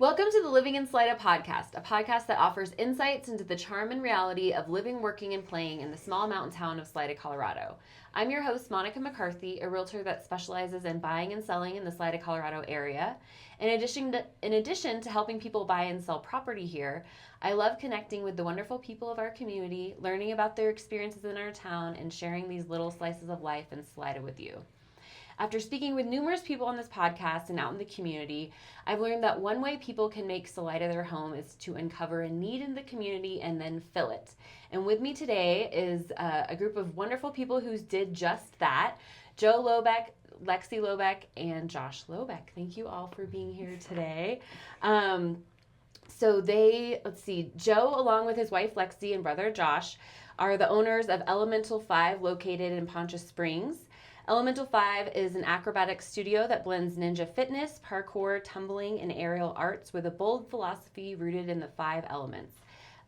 Welcome to the Living in Salida podcast, a podcast that offers insights into the charm and reality of living, working, and playing in the small mountain town of Salida, Colorado. I'm your host, Monica McCarthy, a realtor that specializes in buying and selling in the Salida, Colorado area. In addition to helping people buy and sell property here, I love connecting with the wonderful people of our community, learning about their experiences in our town, and sharing these little slices of life in Salida with you. After speaking with numerous people on this podcast and out in the community, I've learned that one way people can make Salida their home is to uncover a need in the community and then fill it. And with me today is a group of wonderful people who did just that. Joe Lobeck, Lexi Lobeck, and Josh Lobeck. Thank you all for being here today. Joe, along with his wife Lexi and brother Josh, are the owners of Elemental 5 located in Poncha Springs. Elemental 5 is an acrobatics studio that blends ninja fitness, parkour, tumbling, and aerial arts with a bold philosophy rooted in the 5 elements.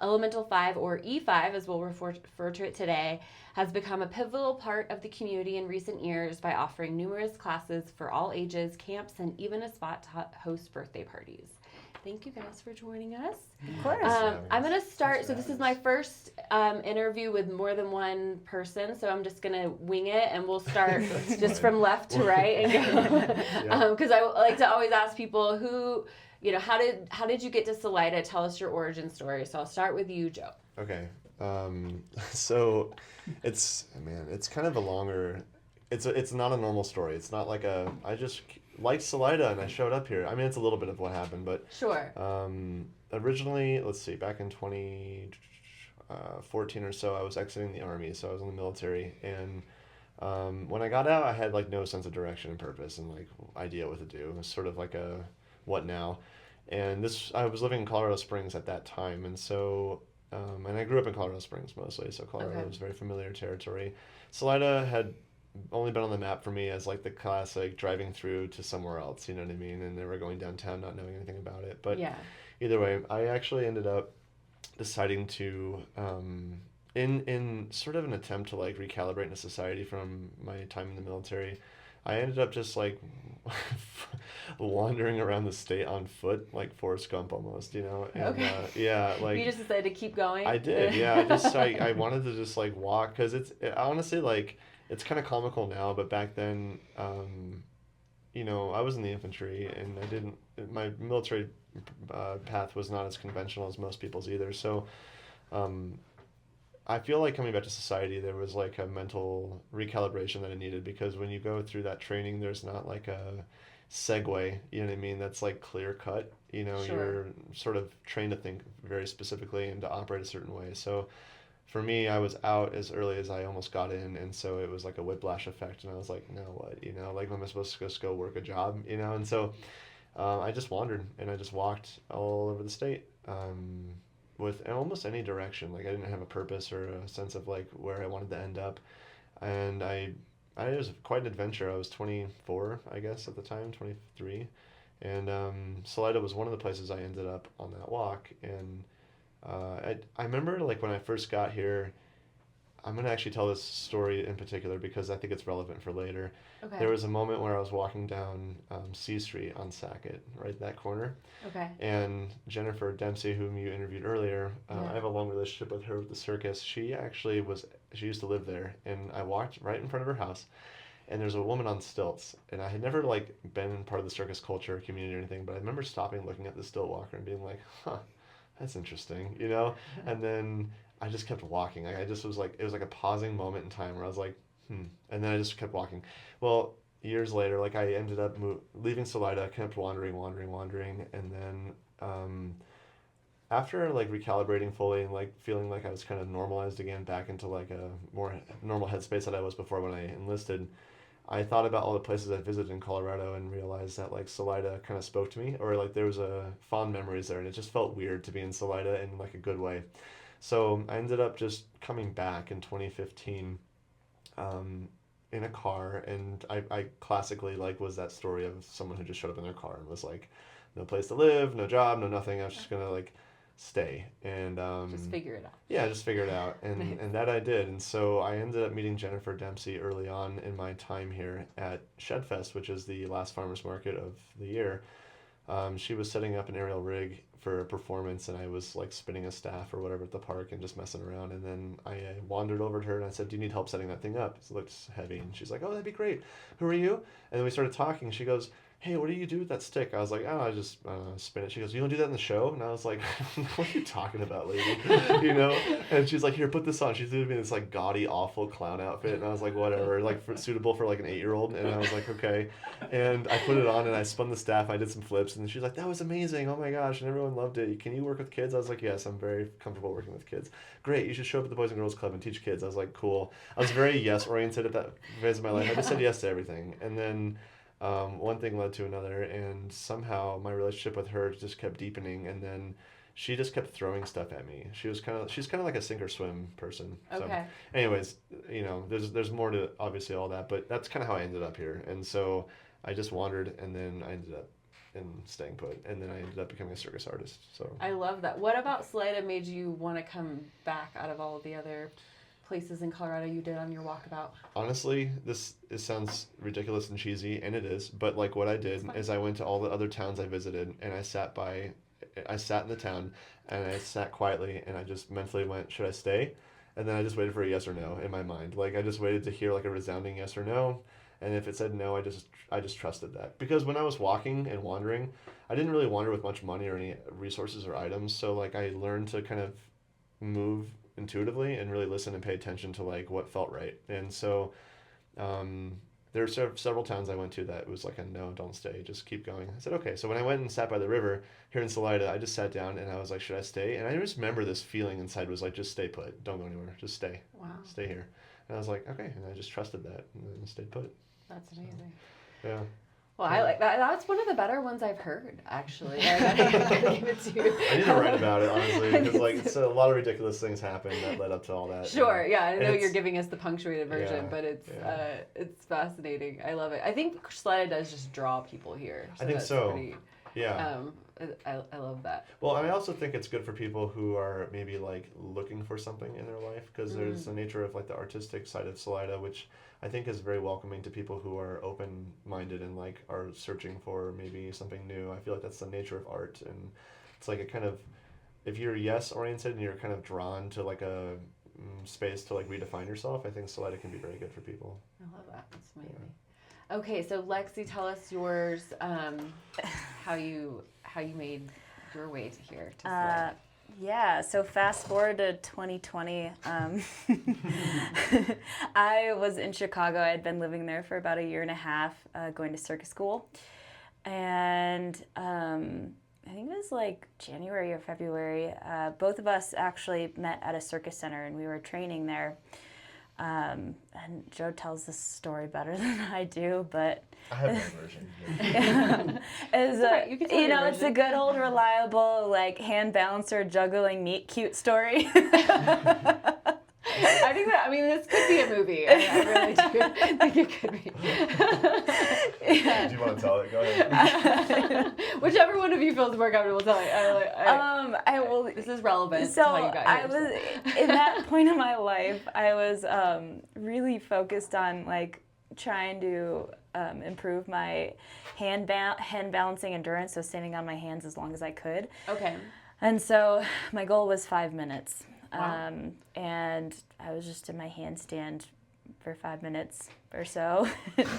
Elemental 5, or E5 as we'll refer to it today, has become a pivotal part of the community in recent years by offering numerous classes for all ages, camps, and even a spot to host birthday parties. Thank you guys for joining us. Of course. I'm going to start. So this is my first interview with more than one person. So I'm just going to wing it, and we'll start just from left to right and go. Because I like to always ask people who, how did you get to Salida? Tell us your origin story. So I'll start with you, Joe. Okay. So it's kind of a longer. It's not a normal story. It's not like I just liked Salida and I showed up here. I mean, it's a little bit of what happened, but sure. Originally, let's see, back in 2014 or so, I was exiting the Army, so I was in the military, and when I got out, I had like no sense of direction and purpose and like idea what to do. It was sort of like a what now, and I was living in Colorado Springs at that time, and so and I grew up in Colorado Springs mostly, so Colorado was very familiar territory. Salida had only been on the map for me as like the classic driving through to somewhere else, you know what I mean? And never going downtown, not knowing anything about it. But either way, I actually ended up deciding to, in sort of an attempt to like recalibrate into society from my time in the military, I ended up just like wandering around the state on foot, like Forrest Gump almost, And like you just decided to keep going. I did, yeah. I wanted to just like walk because honestly like. It's kind of comical now, but back then, I was in the infantry and my military path was not as conventional as most people's either. So I feel like coming back to society, there was like a mental recalibration that I needed, because when you go through that training, there's not like a segue, you know what I mean? That's like clear cut, Sure. You're sort of trained to think very specifically and to operate a certain way. So for me, I was out as early as I almost got in, and so it was like a whiplash effect, and I was like, now what, like, am I supposed to just go work a job, and so I just wandered, and I just walked all over the state with almost any direction. Like, I didn't have a purpose or a sense of like where I wanted to end up, and it was quite an adventure. I was 24, I guess, at the time, 23, and Salida was one of the places I ended up on that walk, and I remember like when I first got here, I'm going to actually tell this story in particular because I think it's relevant for later. Okay. There was a moment where I was walking down C Street on Sackett, right that corner. Okay. And Jennifer Dempsey, whom you interviewed earlier, I have a long relationship with her with the Circus. She used to live there, and I walked right in front of her house, and there's a woman on stilts, and I had never like been part of the circus culture community or anything, but I remember stopping, looking at the stilt walker and being like, huh. That's interesting, And then I just kept walking. Like it was like a pausing moment in time where I was like, and then I just kept walking. Well, years later, like I ended up leaving Salida, kept wandering, and then after like recalibrating fully and like feeling like I was kind of normalized again back into like a more normal headspace that I was before when I enlisted, I thought about all the places I visited in Colorado and realized that like Salida kind of spoke to me, or like there was a fond memories there, and it just felt weird to be in Salida in like a good way. So I ended up just coming back in 2015 in a car, and I classically like was that story of someone who just showed up in their car and was like, no place to live, no job, no nothing. I was just gonna like stay and just figure it out. Yeah, just figure it out, and that I did. And so I ended up meeting Jennifer Dempsey early on in my time here at Shedfest, which is the last farmers market of the year. She was setting up an aerial rig for a performance, and I was like spinning a staff or whatever at the park and just messing around. And then I wandered over to her and I said, "Do you need help setting that thing up? It looks heavy." And she's like, "Oh, that'd be great. Who are you?" And then we started talking. She goes, "Hey, what do you do with that stick?" I was like, "Oh, I just spin it." She goes, "You don't do that in the show?" And I was like, "What are you talking about, lady?" And she's like, "Here, put this on." She's doing me this like gaudy, awful clown outfit, and I was like, "Whatever," like suitable for like an 8-year-old. And I was like, "Okay." And I put it on and I spun the staff. I did some flips, and she's like, "That was amazing! Oh my gosh!" And everyone loved it. "Can you work with kids?" I was like, "Yes, I'm very comfortable working with kids." "Great, you should show up at the Boys and Girls Club and teach kids." I was like, "Cool." I was very yes oriented at that phase of my life. I just said yes to everything, and then. One thing led to another, and somehow my relationship with her just kept deepening, and then she just kept throwing stuff at me. She's kind of like a sink or swim person. Okay. So, anyways, there's more to obviously all that, but that's kind of how I ended up here. And so I just wandered, and then I ended up in staying put, and then I ended up becoming a circus artist. So I love that. What about Salida made you want to come back out of all of the other places in Colorado you did on your walkabout? Honestly, it sounds ridiculous and cheesy, and it is, but like what I did is I went to all the other towns I visited, and I sat in the town, and I sat quietly, and I just mentally went, should I stay? And then I just waited for a yes or no in my mind. Like I just waited to hear like a resounding yes or no, and if it said no, I just trusted that. Because when I was walking and wandering, I didn't really wander with much money or any resources or items, so like I learned to kind of move intuitively and really listen and pay attention to like what felt right. And so there are several towns I went to that was like a no, don't stay, just keep going. I said okay. So when I went and sat by the river here in Salida, I just sat down and I was like, should I stay? And I just remember this feeling inside was like, just stay put, don't go anywhere, just stay. Wow. Stay here. And I was like, okay, and I just trusted that and then stayed put. That's amazing. So, yeah. Well, I like that. That's one of the better ones I've heard, actually. I gotta give it to you. I need to write about it, honestly, because like it's a lot of ridiculous things happened that led up to all that. Sure, yeah. I know you're giving us the punctuated version, but yeah. It's fascinating. I love it. I think Salida does just draw people here. I think so. Pretty, yeah. I love that. Well, and I also think it's good for people who are maybe like looking for something in their life, because there's the nature of like the artistic side of Salida, which I think is very welcoming to people who are open-minded and like are searching for maybe something new. I feel like that's the nature of art, and it's like a kind of, if you're yes-oriented and you're kind of drawn to like a space to like redefine yourself, I think Salida can be very good for people. I love that. That's amazing. Yeah. Okay, so Lexi, tell us yours. How you made your way to here to Salida. Yeah, so fast forward to 2020. I was in Chicago. I had been living there for about a year and a half, going to circus school. And I think it was like January or February. Both of us actually met at a circus center, and we were training there. And Joe tells this story better than I do, but I have my version. It's a good old reliable like hand balancer juggling meat cute story. This could be a movie. I really do think it could be. Yeah. Do you want to tell it? Go ahead. Whichever one of you feels more comfortable telling. This is relevant to how you got here. In that point in my life, I was really focused on like trying to improve my hand balancing endurance, so standing on my hands as long as I could. Okay. And so my goal was 5 minutes. Wow. And I was just in my handstand for 5 minutes or so.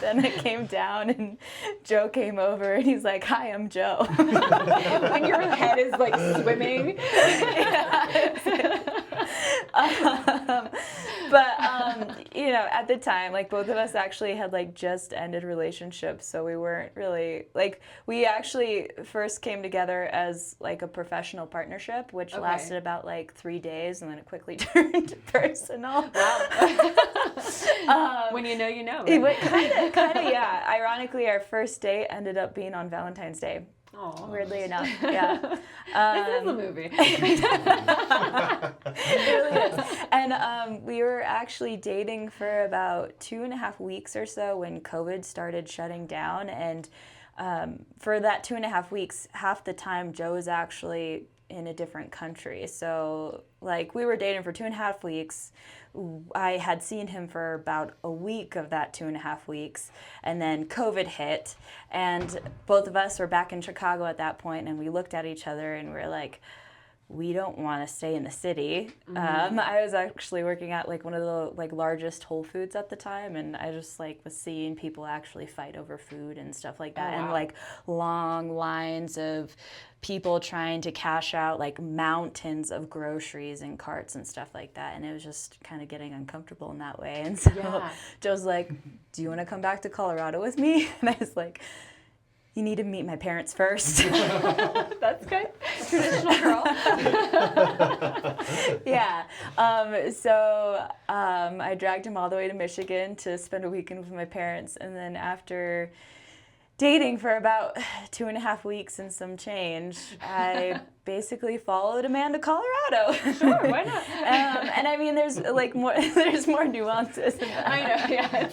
Then I came down and Joe came over and he's like, "Hi, I'm Joe." When your head is like swimming. At the time, like both of us actually had like just ended relationships, so we weren't really like, we actually first came together as like a professional partnership, which lasted about like 3 days, and then it quickly turned personal. Wow. When you know, you know. Right? Kind of, yeah. Ironically, our first date ended up being on Valentine's Day. Aww. Weirdly enough, yeah. This is a movie. It really is. And we were actually dating for about 2.5 weeks or so when COVID started shutting down, and for that 2.5 weeks, half the time Joe was actually in a different country. So like we were dating for 2.5 weeks. I had seen him for about a week of that 2.5 weeks, and then COVID hit, and both of us were back in Chicago at that point, and we looked at each other and we were like, we don't want to stay in the city. I was actually working at like one of the like largest Whole Foods at the time, and I just like was seeing people actually fight over food and stuff like that, and like long lines of people trying to cash out like mountains of groceries and carts and stuff like that, and it was just kind of getting uncomfortable in that way. And so Joe's like, do you want to come back to Colorado with me? And I was like, you need to meet my parents first. That's good. Traditional girl. Yeah. I dragged him all the way to Michigan to spend a weekend with my parents. And then after dating for about 2.5 weeks and some change, I basically followed a man to Colorado. Sure, why not? And I mean, there's like more, there's more nuances in that. I know, yeah.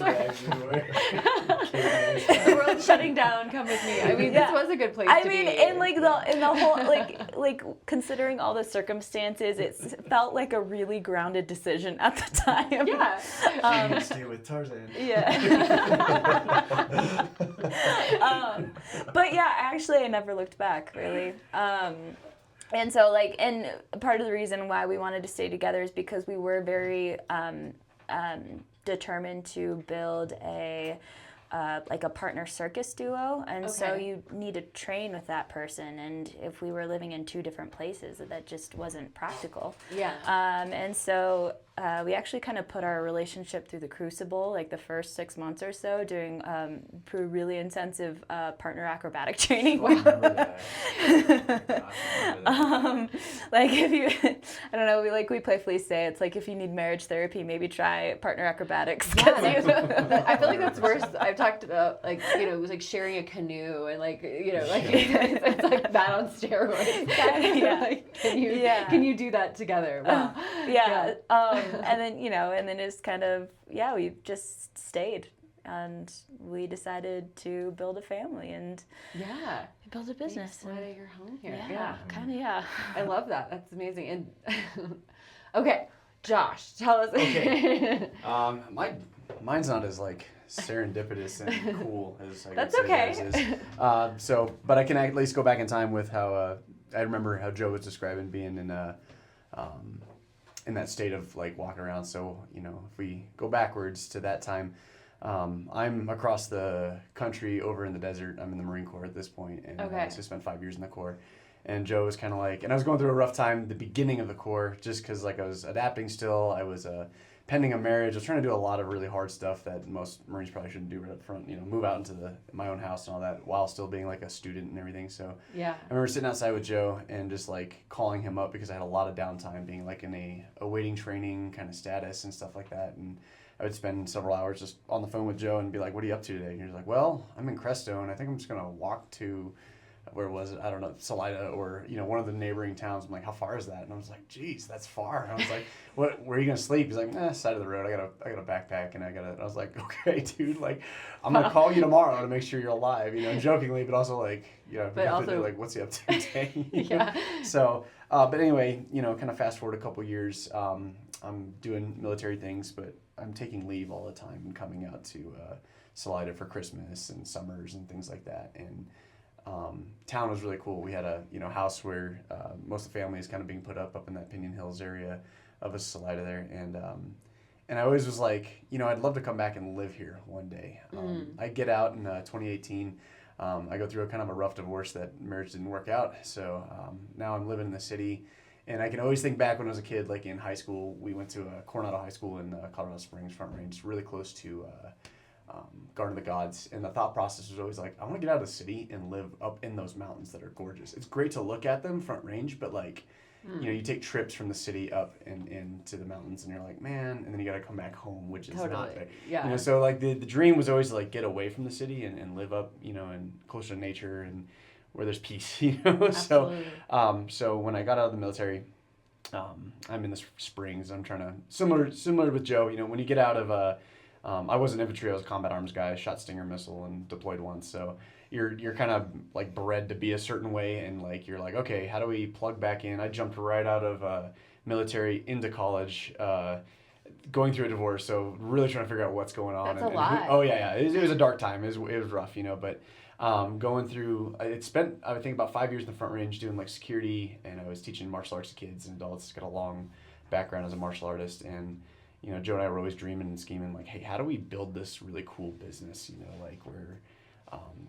It's the world's shutting down. Come with me. I mean, this was a good place to be. In like in the whole like considering all the circumstances, it felt like a really grounded decision at the time. Yeah. Stay with Tarzan. Yeah. But yeah, actually, I never looked back really. And so like, and part of the reason why we wanted to stay together is because we were very determined to build a like a partner circus duo, and so you need to train with that person, and if we were living in two different places, that just wasn't practical. Yeah. And so we actually kind of put our relationship through the crucible, like the first 6 months or so, doing really intensive partner acrobatic training. I remember that. Like if you, I don't know, we playfully say it's like if you need marriage therapy, maybe try partner acrobatics. Yeah, I feel like that's worse. I've talked about like, you know, it was like sharing a canoe and like, you know, like it's like that on steroids. Yeah. Like, can you do that together? Wow. Yeah. And then, you know, and then it's kind of, we just stayed, and we decided to build a family and build a business. Why you're home here. Yeah. Kind of, yeah. I love that. That's amazing. And okay, Josh, tell us. Okay. Mine's not as like serendipitous and cool as I That's say okay. yours is. But I can at least go back in time with how I remember how Joe was describing being in that state of like walking around. So, you know, if we go backwards to that time, I'm across the country over in the desert. I'm in the Marine Corps at this point, and I spent 5 years in the Corps. And Joe was kind of like, and I was going through a rough time at the beginning of the Corps, just because like I was adapting still. I was pending a marriage. I was trying to do a lot of really hard stuff that most Marines probably shouldn't do right up front. You know, move out into my own house and all that while still being like a student and everything. So I remember sitting outside with Joe and just like calling him up because I had a lot of downtime, being like in a awaiting training kind of status and stuff like that. And I would spend several hours just on the phone with Joe and be like, "What are you up to today?" And he was like, "Well, I'm in Crestone. I think I'm just gonna walk to." Where was it? I don't know, Salida or, you know, one of the neighboring towns. I'm like, how far is that? And I was like, geez, that's far. And I was like, where are you going to sleep? He's like, side of the road. I got a backpack and I was like, okay, dude, like, I'm going to call you tomorrow to make sure you're alive, you know, jokingly, but also like, you know, but also, like, what's he up to today? So, but anyway, you know, kind of fast forward a couple years, I'm doing military things, but I'm taking leave all the time and coming out to Salida for Christmas and summers and things like that. And town was really cool. We had a house where most of the family is kind of being put up in that Pinion Hills area of Salida there, and I always was like, you know, I'd love to come back and live here one day. I get out in 2018. I go through a kind of a rough divorce that marriage didn't work out, so now I'm living in the city, and I can always think back when I was a kid, like in high school, we went to Coronado High School in Colorado Springs, Front Range, really close to Garden of the Gods, and the thought process was always like, I want to get out of the city and live up in those mountains that are gorgeous. It's great to look at them, Front Range, but like, you know, you take trips from the city up and into the mountains, and you're like, man, and then you got to come back home, which is not there. Yeah. You know, so like the dream was always to like get away from the city and live up, you know, and closer to nature and where there's peace, you know. Absolutely. So when I got out of the military, I'm in the Springs. I'm trying to similar with Joe. You know, when you get out of I wasn't infantry, I was a combat arms guy. I shot Stinger missile and deployed once. So you're kind of like bred to be a certain way, and like you're like, okay, how do we plug back in? I jumped right out of military into college, going through a divorce, so really trying to figure out what's going on. That's a lot. It was a dark time. It was rough, but going through, it spent, I think, about 5 years in the Front Range doing like security, and I was teaching martial arts to kids and adults. Got a long background as a martial artist, and Joe and I were always dreaming and scheming like, hey, how do we build this really cool business? Like where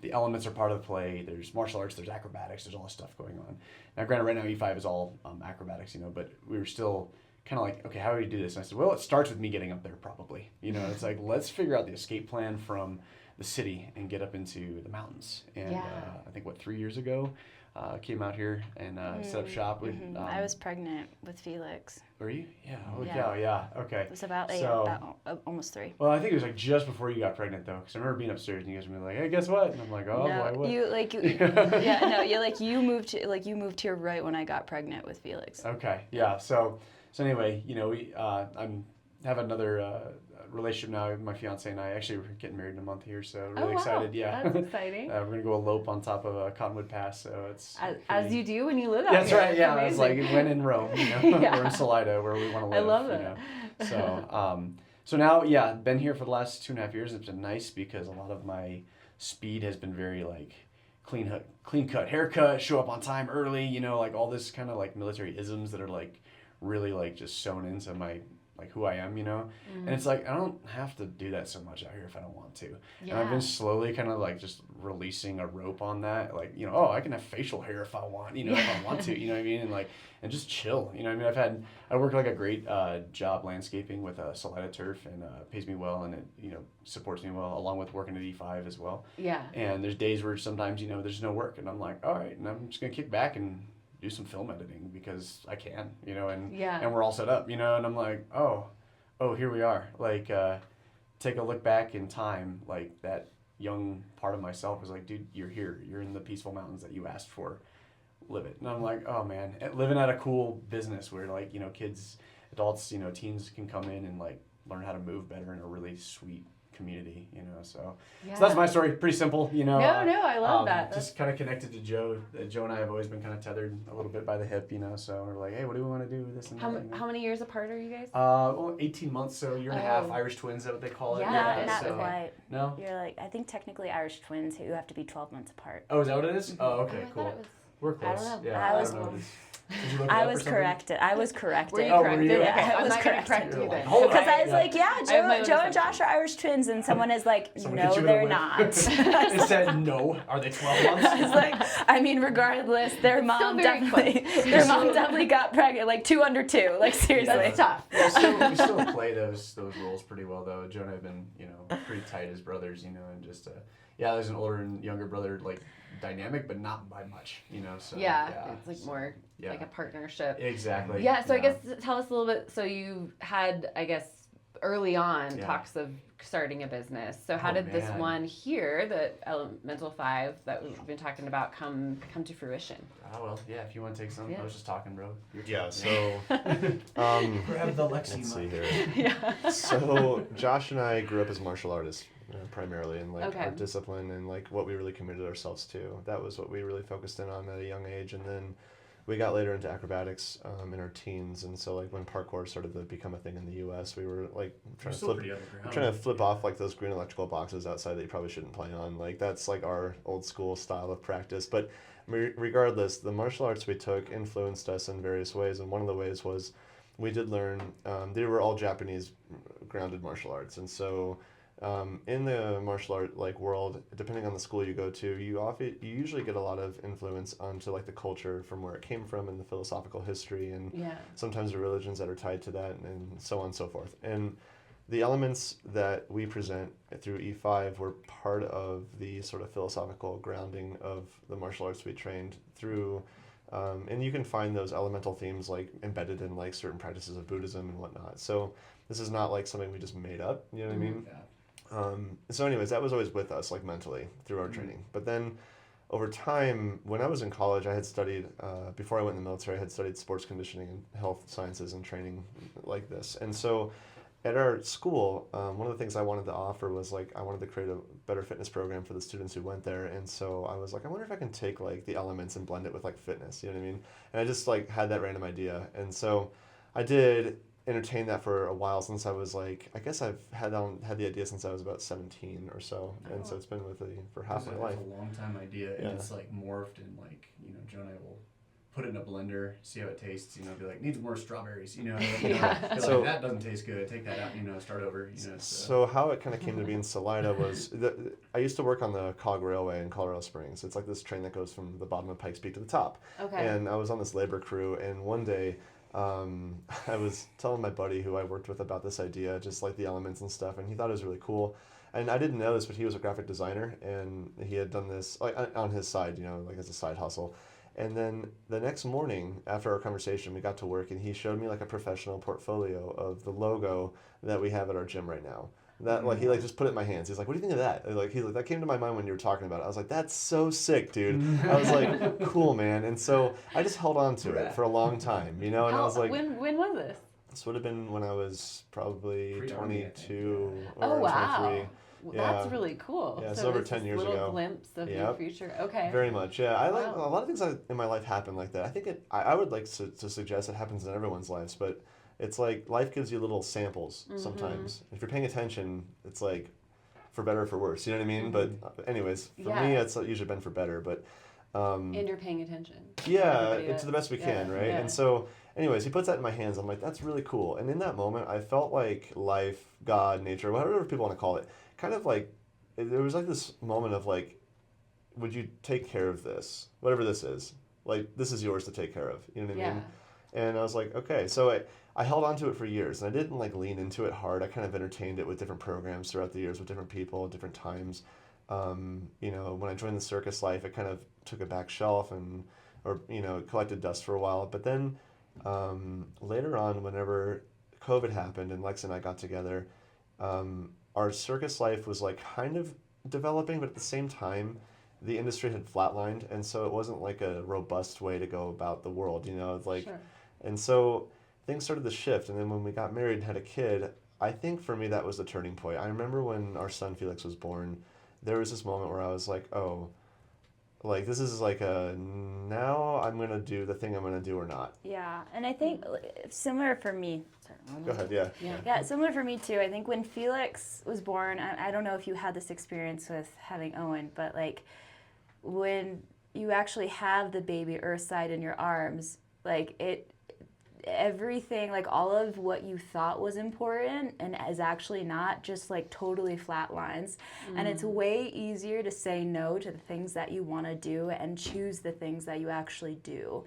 the elements are part of the play. There's martial arts, there's acrobatics, there's all this stuff going on. Now, granted, right now E5 is all acrobatics, but we were still kind of like, okay, how do we do this? And I said, well, it starts with me getting up there probably. It's like, let's figure out the escape plan from the city and get up into the mountains. And I think, 3 years ago, came out here and set up shop. I was pregnant with Felix. Were you? Yeah. Holy Yeah. cow, yeah. Okay. It was about almost 3. Well, I think it was like just before you got pregnant though, because I remember being upstairs and you guys were like, "Hey, guess what?" And I'm like, "Oh boy, what?" You moved here right when I got pregnant with Felix. Okay, yeah. So anyway, I'm have another relationship now. My fiance and I actually we're getting married in a month here, so really excited. Yeah, that's exciting. We're gonna go elope on top of Cottonwood Pass, so it's as you do when you live out That's here. right. Yeah, it's like when in Rome. Yeah. We're in Salida where we want to live. I love it. So now, been here for the last 2.5 years. It's been nice because a lot of my speed has been very like clean cut haircut, show up on time early. Like all this kind of like military isms that are like really like just sewn into my like who I am, and it's like I don't have to do that so much out here if I don't want to. Yeah. And I've been slowly kind of like just releasing a rope on that, like I can have facial hair if I want, if I want to, what I mean, and like and just chill, I work like a great job landscaping with Salida Turf and pays me well and it supports me well along with working at E5 as well. Yeah. And there's days where sometimes there's no work and I'm like, all right, and I'm just gonna kick back and do some film editing because I can, and we're all set up, and I'm like, oh, here we are. Like, take a look back in time, like that young part of myself was like, dude, you're here. You're in the peaceful mountains that you asked for. Live it. And I'm like, oh man, living at a cool business where like, kids, adults, teens can come in and like learn how to move better in a really sweet community, so that's my story. Pretty simple, No, I love that. Just kind of connected to Joe. Joe and I have always been kind of tethered a little bit by the hip, so we're like, hey, what do we want to do with this and that? How many years apart are you guys? 18 months, so a year and a half. Irish twins, is that what they call it? Yeah, not quite. No? You're like, I think technically Irish twins who have to be 12 months apart. Oh, is that what it is? Oh, okay, I cool. thought it was, We're close. I don't know. Yeah, I don't know what it is. Did you look it I up or was something? corrected. I was corrected. Were you were you? corrected? Okay. Okay, I I'm was not going to corrected. correct you then. Hold on. Because I was like, yeah, I have my own Joe and assumption. Josh are Irish twins, and someone is like, Someone no, hit you with a they're whip. not. It said no. Are they 12 months? It's like, I mean, regardless, their mom very definitely got pregnant, like 2 under 2, like seriously. That's tough. We still play those roles pretty well though. Joe and I have been pretty tight as brothers, and just there's an older and younger brother like dynamic, but not by much, So it's like more like a partnership. Exactly. Yeah, so I guess tell us a little bit. So you had, I guess, early on talks of starting a business. So how did this one here, the Elemental 5 that we've been talking about, come to fruition? Oh, well, yeah, if you want to take some. I was just talking, bro. So grab the Lexi. let's see here. So Josh and I grew up as martial artists primarily, and like our discipline and like what we really committed ourselves to. That was what we really focused in on at a young age, and then we got later into acrobatics in our teens, and so like when parkour started to become a thing in the U.S., we were like trying to flip off like those green electrical boxes outside that you probably shouldn't play on. Like that's like our old school style of practice. But regardless, the martial arts we took influenced us in various ways, and one of the ways was we did learn. They were all Japanese grounded martial arts, and so. In the martial art like world, depending on the school you go to, you usually get a lot of influence onto like the culture from where it came from and the philosophical history and sometimes the religions that are tied to that and so on and so forth. And the elements that we present through E5 were part of the sort of philosophical grounding of the martial arts we trained through. And you can find those elemental themes like embedded in like certain practices of Buddhism and whatnot. So this is not like something we just made up, you know what I mean? Yeah. So anyways, that was always with us, like mentally, through our training. But then over time, when I was in college, I had studied, before I went in the military, I had studied sports conditioning and health sciences and training like this. And so at our school, one of the things I wanted to offer was like I wanted to create a better fitness program for the students who went there, and so I was like, I wonder if I can take like the elements and blend it with like fitness, you know what I mean? And I just like had that random idea, and so I did entertain that for a while since I was like, I guess I've had the idea since I was about 17 or so, and so it's been with me for half my life. It's a long time idea, and it's like morphed, and like Joe and I will put it in a blender, see how it tastes, be like, needs more strawberries, so like, that doesn't taste good, take that out, start over, So how it kind of came to be in Salida was, I used to work on the Cog Railway in Colorado Springs. It's like this train that goes from the bottom of Pikes Peak to the top. Okay. And I was on this labor crew, and one day, I was telling my buddy who I worked with about this idea, just like the elements and stuff, and he thought it was really cool. And I didn't know this, but he was a graphic designer, and he had done this like on his side, like as a side hustle. And then the next morning after our conversation, we got to work, and he showed me like a professional portfolio of the logo that we have at our gym right now. That like he like just put it in my hands. He's like, "What do you think of that?" And, like he's like, "That came to my mind when you were talking about it." I was like, "That's so sick, dude." I was like, "Cool, man." And so I just held on to it for a long time, and I was like, when was this? This would have been when I was probably 22 or or wow. 23. That's really cool. Yeah, it's over 10 years ago. Little glimpse of your future. Okay. Very much. Yeah, I like a lot of things in my life happen like that. I think I would like to suggest it happens in everyone's lives, but it's like life gives you little samples sometimes. If you're paying attention, it's like for better or for worse. You know what I mean? But anyways, for me, it's usually been for better. But and you're paying attention. Yeah, to the best we can, right? Yeah. And so, anyways, he puts that in my hands. I'm like, that's really cool. And in that moment, I felt like life, God, nature, whatever people want to call it, kind of like, there was like this moment of like, would you take care of this? Whatever this is. Like, this is yours to take care of. You know what I mean? And I was like, okay. So I held on to it for years, and I didn't like lean into it hard. I kind of entertained it with different programs throughout the years with different people, different times. When I joined the circus life, it kind of took a back shelf or collected dust for a while. But then later on, whenever COVID happened and Lex and I got together, our circus life was like kind of developing, but at the same time, the industry had flatlined, and so it wasn't like a robust way to go about the world, It's like, sure. And so things started to shift. And then when we got married and had a kid, I think for me that was the turning point. I remember when our son Felix was born, there was this moment where I was like, oh, like this is like now I'm gonna do the thing I'm gonna do or not. Yeah, and I think similar for me. Sorry, go ahead. Yeah, similar for me too. I think when Felix was born, I don't know if you had this experience with having Owen, but like when you actually have the baby Earthside in your arms, like everything, like all of what you thought was important and is actually not, just like totally flatlines. And it's way easier to say no to the things that you want to do and choose the things that you actually do.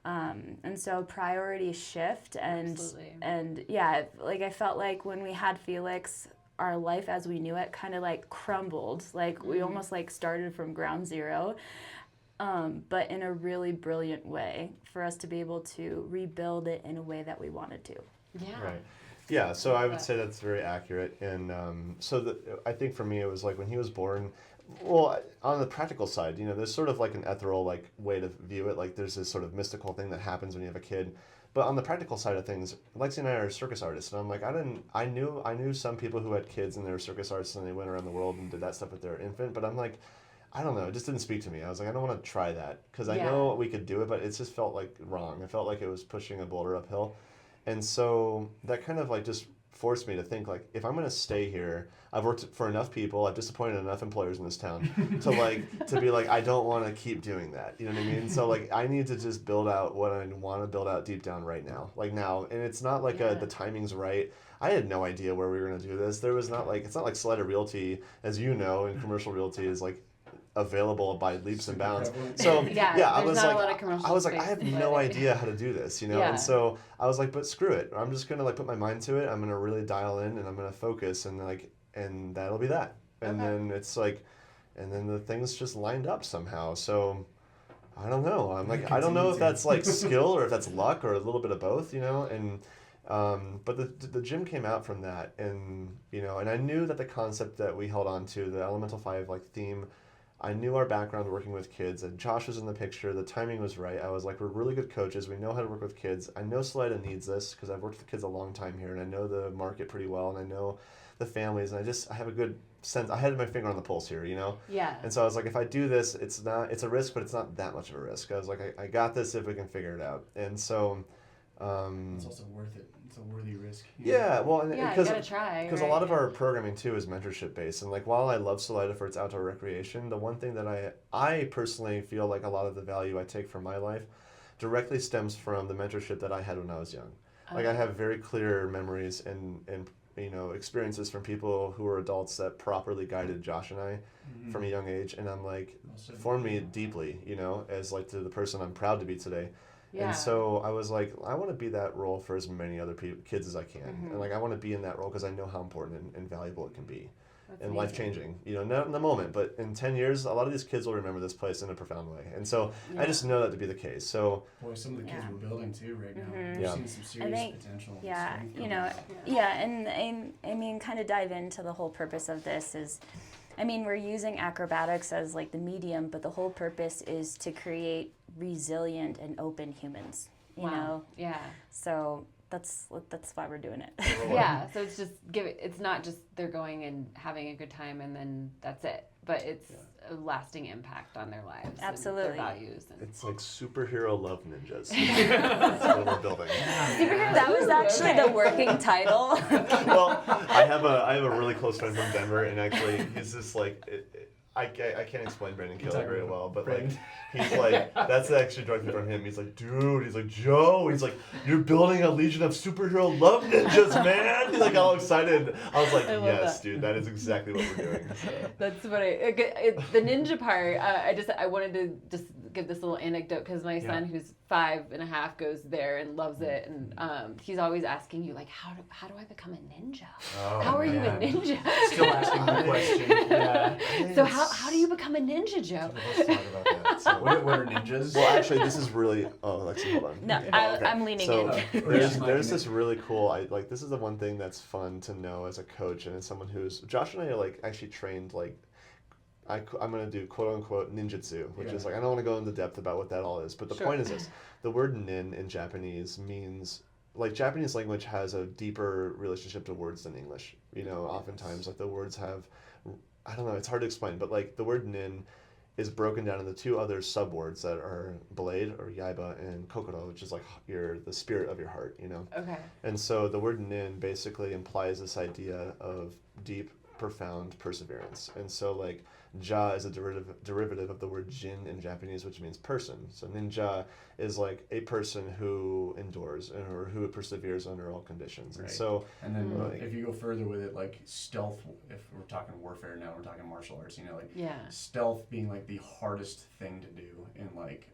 And so priorities shift, and yeah, like I felt like when we had Felix, our life as we knew it kind of like crumbled. Like we almost like started from ground zero. But in a really brilliant way for us to be able to rebuild it in a way that we wanted to. Yeah. Right. Yeah, so I would say that's very accurate. And I think for me it was like when he was born, well, on the practical side, there's sort of like an ethereal like way to view it. Like there's this sort of mystical thing that happens when you have a kid. But on the practical side of things, Lexi and I are circus artists, and I'm like, I knew some people who had kids and they were circus artists and they went around the world and did that stuff with their infant, but I'm like, I don't know, it just didn't speak to me. I was like, I don't want to try that, because I know we could do it, but it just felt like wrong. I felt like it was pushing a boulder uphill. And so that kind of like just forced me to think like, if I'm going to stay here, I've worked for enough people, I've disappointed enough employers in this town to be like, I don't want to keep doing that. You know what I mean? So like, I need to just build out what I want to build out deep down right now, like now. And it's not like the timing's right. I had no idea where we were going to do this. It's not like Salida Realty, as you know, and commercial realty is like available by leaps and bounds. So I was like, I have no idea how to do this, And so I was like, but screw it. I'm just gonna like put my mind to it. I'm gonna really dial in and I'm gonna focus and that'll be that. And then it's like, and then the things just lined up somehow. So I don't know. I'm like, I don't know if that's like skill or if that's luck or a little bit of both, And but the gym came out from that, and and I knew that the concept that we held on to, the Elemental 5 like theme, I knew our background working with kids, and Josh was in the picture. The timing was right. I was like, we're really good coaches. We know how to work with kids. I know Salida needs this because I've worked with kids a long time here, and I know the market pretty well, and I know the families, and I have a good sense. I had my finger on the pulse here, Yeah. And so I was like, if I do this, it's a risk, but it's not that much of a risk. I was like, I got this if we can figure it out. And so it's also worth it. It's a worthy risk. Yeah, well, and you because gotta try. a lot of our programming too is mentorship based, and like while I love Salida for its outdoor recreation, the one thing that I personally feel like a lot of the value I take from my life directly stems from the mentorship that I had when I was young. Like I have very clear memories and experiences from people who were adults that properly guided Josh and I from a young age, and I'm like formed me deeply, as like to the person I'm proud to be today. Yeah. And so I was like, I want to be that role for as many other kids as I can. And like, I want to be in that role because I know how important and valuable it can be. That's and amazing. Life-changing, not in the moment, but in 10 years, a lot of these kids will remember this place in a profound way. And so I just know that to be the case. So boy, some of the kids we're building too right now. Mm-hmm. We're seeing some serious potential. And I mean, kind of dive into the whole purpose of this is, I mean, we're using acrobatics as like the medium, but the whole purpose is to create resilient and open humans, you know? Yeah. So that's why we're doing it. Yeah. So it's just it's not just they're going and having a good time and then that's it, but it's a lasting impact on their lives. Absolutely. And their values. It's like superhero love ninjas. That's what we're building. That was actually the working title. Well, I have a really close friend from Denver, and actually he's just like I can't explain Brandon Kelly very well, but like he's like that's actually directly from him. He's like, dude, he's like, Joe, he's like, you're building a legion of superhero love ninjas, man. He's like all excited. I was like, yes, dude, that is exactly what we're doing. So. That's what the ninja part. I wanted to just give this little anecdote because my son, who's 5.5, goes there and loves it, and he's always asking you like, how do I become a ninja? How are you a ninja? Still asking the question. Yeah. So how do you become a ninja, Joe? Let's talk about that. So, what are ninjas? well, actually, this is really. Oh, Lexi, hold on. No, Okay. I'm leaning So in. there's this really cool. This is the one thing that's fun to know as a coach and as someone who's Josh and I are like actually trained like. I'm going to do quote unquote ninjutsu, which is like, I don't want to go into depth about what that all is, but the point is this: the word nin in Japanese means, like, Japanese language has a deeper relationship to words than English. Oftentimes like the words have, I don't know, it's hard to explain, but like the word nin is broken down into two other subwords that are blade or yaiba and kokoro, which is like the spirit of your heart, Okay. And so the word nin basically implies this idea of deep, profound perseverance. And so like ja is a derivative of the word jin in Japanese, which means person. So ninja is like a person who endures or who perseveres under all conditions. Right. And so, and then if you go further with it, like stealth, if we're talking warfare now, we're talking martial arts, stealth being like the hardest thing to do in like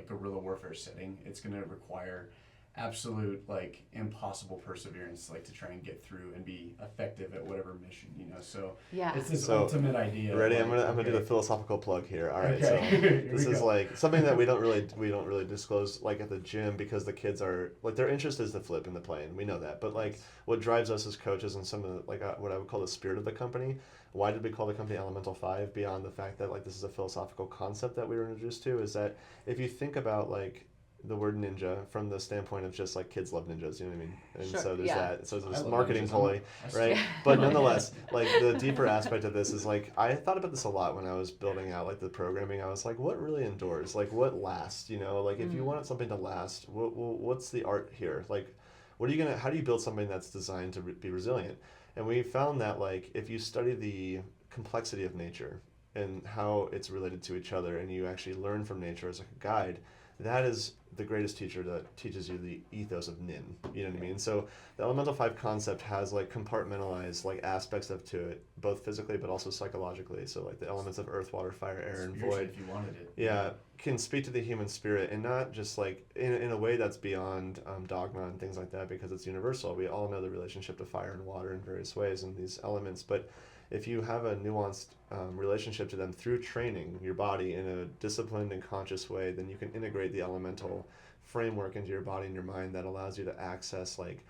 guerrilla warfare setting. It's going to require absolute like impossible perseverance, like to try and get through and be effective at whatever mission, so it's this ultimate idea. Ready? I'm gonna do the philosophical plug here. All right, so this is like something that we don't really disclose like at the gym, because the kids are like, their interest is the flip and the plane. We know that, but like what drives us as coaches and some of the, like what I would call the spirit of the company. Why did we call the company Elemental 5, beyond the fact that like this is a philosophical concept that we were introduced to, is that if you think about like the word ninja from the standpoint of just like kids love ninjas, you know what I mean? And so there's that. So there's this marketing ploy, right? But nonetheless, like the deeper aspect of this is like, I thought about this a lot when I was building out like the programming. I was like, what really endures? Like what lasts? Like if you want something to last, what's the art here? Like, how do you build something that's designed to be resilient? And we found that like if you study the complexity of nature and how it's related to each other, and you actually learn from nature as like a guide, that is the greatest teacher that teaches you the ethos of nin. You know what I mean? So the Elemental 5 concept has like compartmentalized like aspects to it, both physically but also psychologically. So like the elements of earth, water, fire, air, and void. If you wanted it. Yeah, can speak to the human spirit, and not just like in a way that's beyond dogma and things like that, because it's universal. We all know the relationship to fire and water in various ways and these elements, but if you have a nuanced relationship to them through training your body in a disciplined and conscious way, then you can integrate the elemental framework into your body and your mind that allows you to access like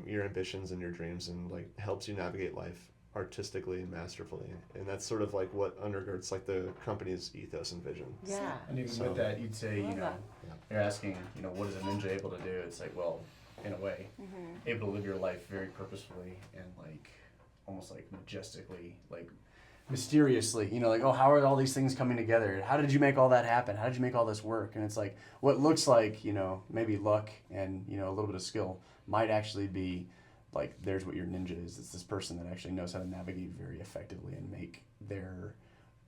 your ambitions and your dreams, and like helps you navigate life artistically and masterfully, and that's sort of like what undergirds like the company's ethos and vision. Yeah. And even with that, you'd say, you're asking, what is a ninja able to do? It's like, well, in a way, able to live your life very purposefully and like almost like majestically, like mysteriously, like, oh, how are all these things coming together? How did you make all that happen? How did you make all this work? And it's like what looks like, maybe luck and, a little bit of skill might actually be like, there's what your ninja is. It's this person that actually knows how to navigate very effectively and make their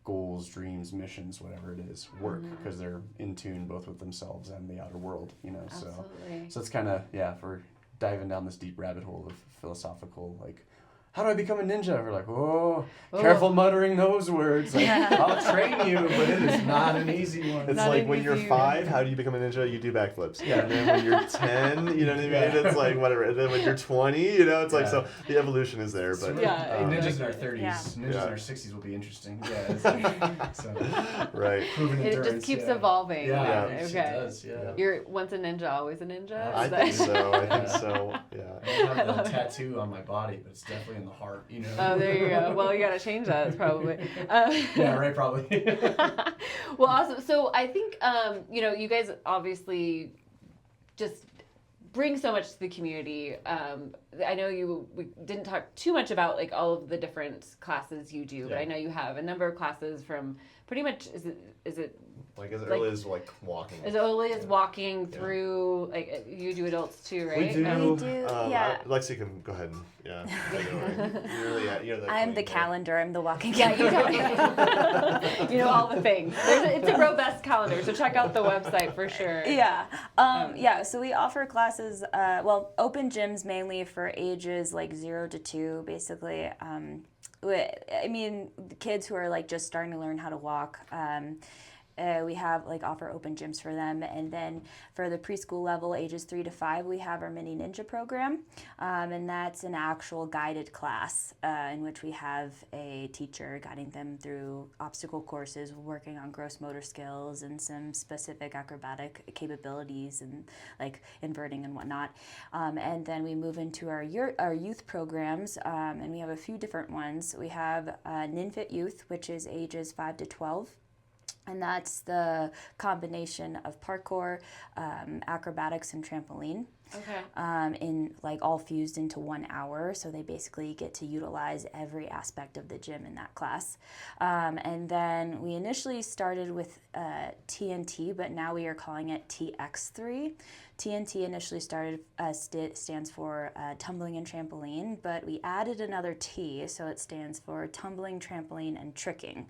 goals, dreams, missions, whatever it is, work because they're in tune both with themselves and the outer world, Absolutely. So it's kind of, if we're diving down this deep rabbit hole of philosophical, like, how do I become a ninja? We're like, careful muttering those words. Like, I'll train you, but it is not an easy one. It's not like when you're 5, how do you become a ninja? You do backflips. Yeah. And then when you're 10, you know what I mean? It's like whatever. And then when you're 20, it's like, so the evolution is there. But ninjas in our 30s, ninjas in our 60s will be interesting. Yeah. It's like, right. Proven endurance. It just keeps evolving. Yeah. Okay. It does, yeah. You're once a ninja, always a ninja? I think so. Yeah. I don't have a tattoo on my body, but it's definitely in the heart, Oh, there you go. Well, you got to change that probably. Yeah, right, probably. Well, awesome. So I think, you guys obviously just bring so much to the community. I know we didn't talk too much about like all of the different classes you do, but I know you have a number of classes from pretty much, is it like as early as like walking. As early as walking through, like you do adults too, right? We do, yeah. Lexi can go ahead and I'm the calendar. I'm the walking Yeah, calendar. you know all the things. It's a robust calendar, so check out the website for sure. Yeah. So we offer classes, open gyms mainly for ages like 0 to 2, basically. I mean, the kids who are like just starting to learn how to walk. We have offer open gyms for them, and then for the preschool level, ages 3 to 5, we have our mini ninja program, and that's an actual guided class in which we have a teacher guiding them through obstacle courses, working on gross motor skills and some specific acrobatic capabilities and like inverting and whatnot. And then we move into our youth programs, and we have a few different ones. We have NinFit Youth, which is ages 5 to 12. And that's the combination of parkour, acrobatics, and trampoline. Okay. In all fused into 1 hour, so they basically get to utilize every aspect of the gym in that class. And then we initially started with TNT, but now we are calling it TX3. TNT initially stands for tumbling and trampoline, but we added another T, so it stands for tumbling, trampoline, and tricking.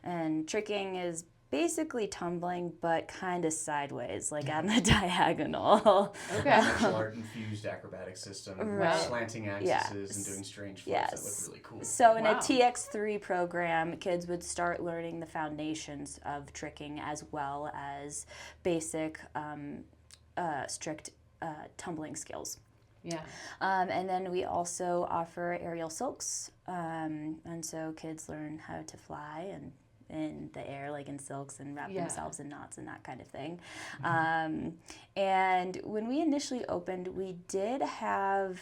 And tricking is basically tumbling, but kind of sideways, like on a diagonal. Okay. Martial art infused acrobatic system, slanting axes and doing strange flips that look really cool. So in a TX3 program, kids would start learning the foundations of tricking as well as basic strict tumbling skills. Yeah. And then we also offer aerial silks, and so kids learn how to fly and in the air, like in silks, and wrap themselves in knots and that kind of thing. And when we initially opened, we did have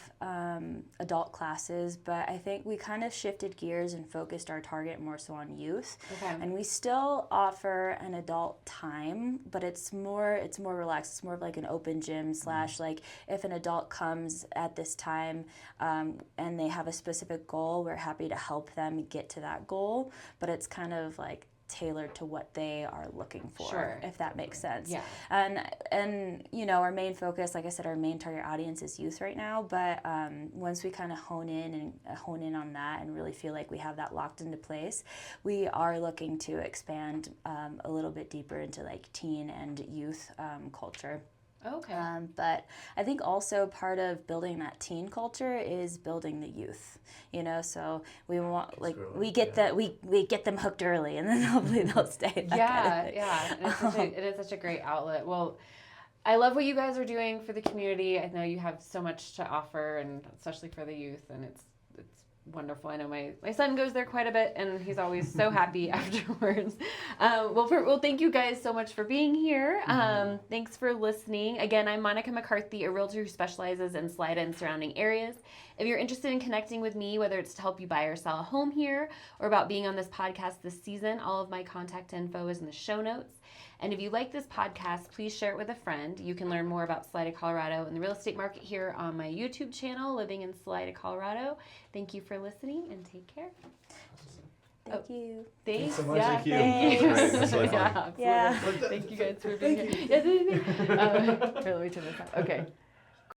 adult classes, but I think we kind of shifted gears and focused our target more so on youth. Okay. And we still offer an adult time, but it's more relaxed. It's more of like an open gym / like if an adult comes at this time and they have a specific goal, we're happy to help them get to that goal, but it's kind of like tailored to what they are looking for, if that makes sense. Yeah. And our main focus, like I said, our main target audience is youth right now, but once we kind of hone in on that and really feel like we have that locked into place, we are looking to expand a little bit deeper into like teen and youth culture. Okay. But I think also part of building that teen culture is building the youth. So we want we get them hooked early, and then hopefully they'll stay. Yeah. And it is such a great outlet. Well, I love what you guys are doing for the community. I know you have so much to offer, and especially for the youth, and it's wonderful. I know my son goes there quite a bit, and he's always so happy afterwards. Well, thank you guys so much for being here. Thanks for listening. Again, I'm Monica McCarthy, a realtor who specializes in Salida and surrounding areas. If you're interested in connecting with me, whether it's to help you buy or sell a home here or about being on this podcast this season, all of my contact info is in the show notes. And if you like this podcast, please share it with a friend. You can learn more about Salida, Colorado and the real estate market here on my YouTube channel, Living in Salida, Colorado. Thank you for listening and take care. Thank you. Thanks. so much. Yeah, Thank you. thanks. That's great. That's really fun. Yeah, absolutely. Yeah. Thank you guys for being here. Yeah, here, let me turn this off. Okay.